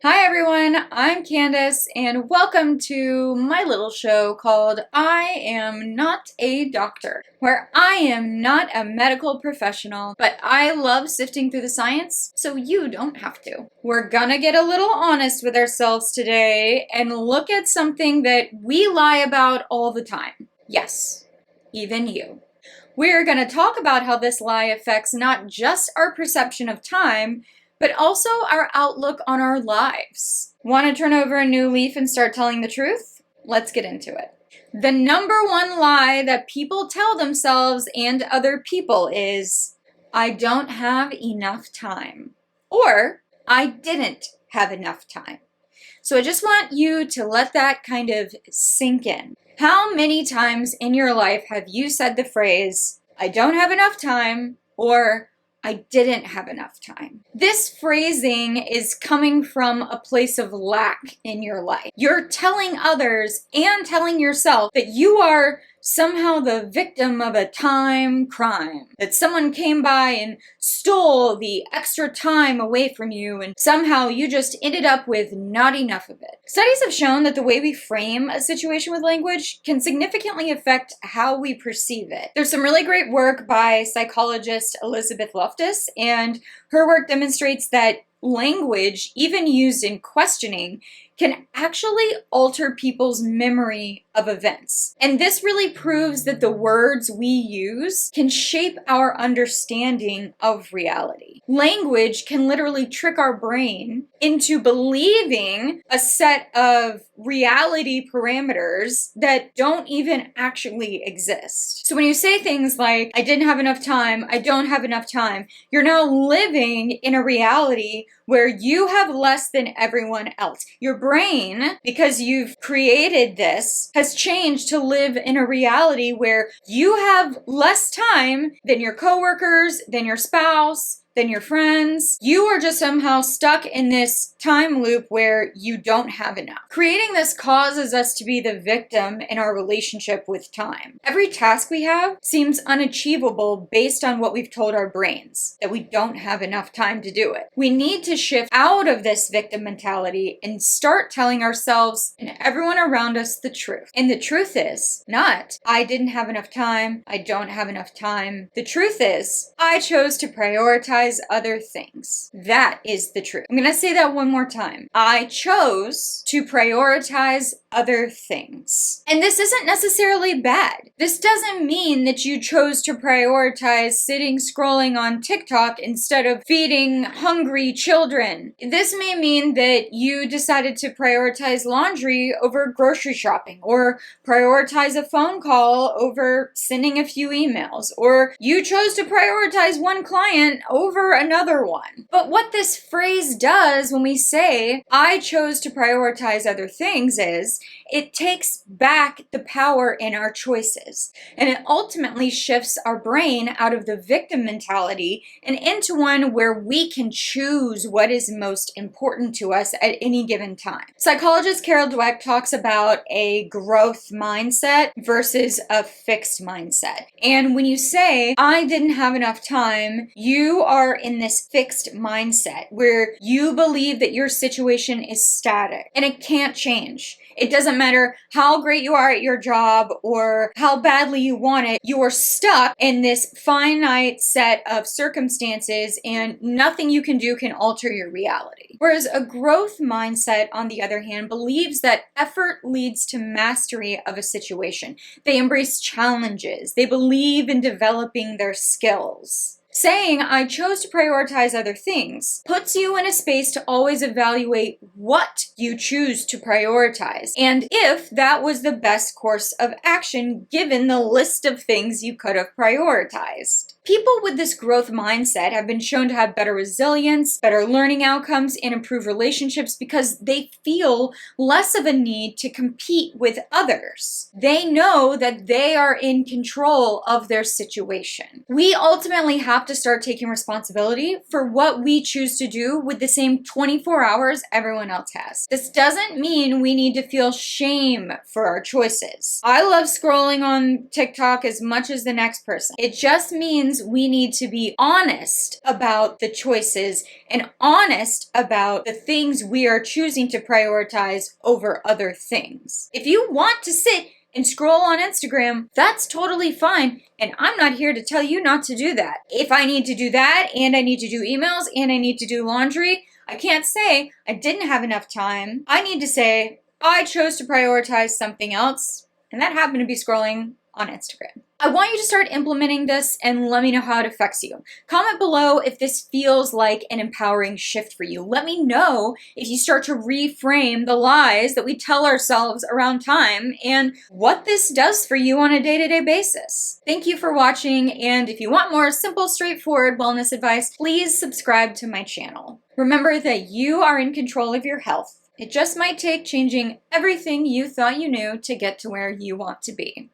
Hi everyone, I'm Candace and welcome to my little show called I Am Not a Doctor, where I am not a medical professional, but I love sifting through the science so you don't have to. We're gonna get a little honest with ourselves today and look at something that we lie about all the time. Yes, even you. We're going to talk about how this lie affects not just our perception of time, but also our outlook on our lives. Want to turn over a new leaf and start telling the truth? Let's get into it. The number one lie that people tell themselves and other people is, I don't have enough time. Or, I didn't have enough time. So I just want you to let that kind of sink in. How many times in your life have you said the phrase, I don't have enough time, or I didn't have enough time? This phrasing is coming from a place of lack in your life. You're telling others and telling yourself that you are somehow the victim of a time crime, that someone came by and stole the extra time away from you and somehow you just ended up with not enough of it. Studies have shown that the way we frame a situation with language can significantly affect how we perceive it. There's some really great work by psychologist Elizabeth Loftus, and her work demonstrates that language, even used in questioning, can actually alter people's memory of events. And this really proves that the words we use can shape our understanding of reality. Language can literally trick our brain into believing a set of reality parameters that don't even actually exist. So when you say things like, I didn't have enough time, I don't have enough time, you're now living in a reality where you have less than everyone else. Your brain, because you've created this, has changed to live in a reality where you have less time than your coworkers, than your spouse, than your friends. You are just somehow stuck in this time loop where you don't have enough. Creating this causes us to be the victim in our relationship with time. Every task we have seems unachievable based on what we've told our brains, that we don't have enough time to do it. We need to shift out of this victim mentality and start telling ourselves and everyone around us the truth. And the truth is not, I didn't have enough time, I don't have enough time. The truth is, I chose to prioritize other things. That is the truth. I'm going to say that one more time. I chose to prioritize other things. And this isn't necessarily bad. This doesn't mean that you chose to prioritize sitting scrolling on TikTok instead of feeding hungry children. This may mean that you decided to prioritize laundry over grocery shopping, or prioritize a phone call over sending a few emails, or you chose to prioritize one client over another one. But what this phrase does when we say, I chose to prioritize other things, is it takes back the power in our choices. And it ultimately shifts our brain out of the victim mentality and into one where we can choose what is most important to us at any given time. Psychologist Carol Dweck talks about a growth mindset versus a fixed mindset. And when you say, I didn't have enough time, you are in this fixed mindset where you believe that your situation is static and it can't change. It doesn't matter how great you are at your job or how badly you want it. You are stuck in this finite set of circumstances and nothing you can do can alter your reality. Whereas a growth mindset, on the other hand, believes that effort leads to mastery of a situation. They embrace challenges. They believe in developing their skills. Saying, I chose to prioritize other things, puts you in a space to always evaluate what you choose to prioritize, and if that was the best course of action given the list of things you could have prioritized. People with this growth mindset have been shown to have better resilience, better learning outcomes, and improved relationships because they feel less of a need to compete with others. They know that they are in control of their situation. We ultimately have to start taking responsibility for what we choose to do with the same 24 hours everyone else has. This doesn't mean we need to feel shame for our choices. I love scrolling on TikTok as much as the next person. It just means sometimes we need to be honest about the choices and honest about the things we are choosing to prioritize over other things. If you want to sit and scroll on Instagram, that's totally fine. And I'm not here to tell you not to do that. If I need to do that, and I need to do emails, and I need to do laundry, I can't say I didn't have enough time. I need to say I chose to prioritize something else, and that happened to be scrolling on Instagram. I want you to start implementing this and let me know how it affects you. Comment below if this feels like an empowering shift for you. Let me know if you start to reframe the lies that we tell ourselves around time and what this does for you on a day-to-day basis. Thank you for watching, and if you want more simple, straightforward wellness advice, please subscribe to my channel. Remember that you are in control of your health. It just might take changing everything you thought you knew to get to where you want to be.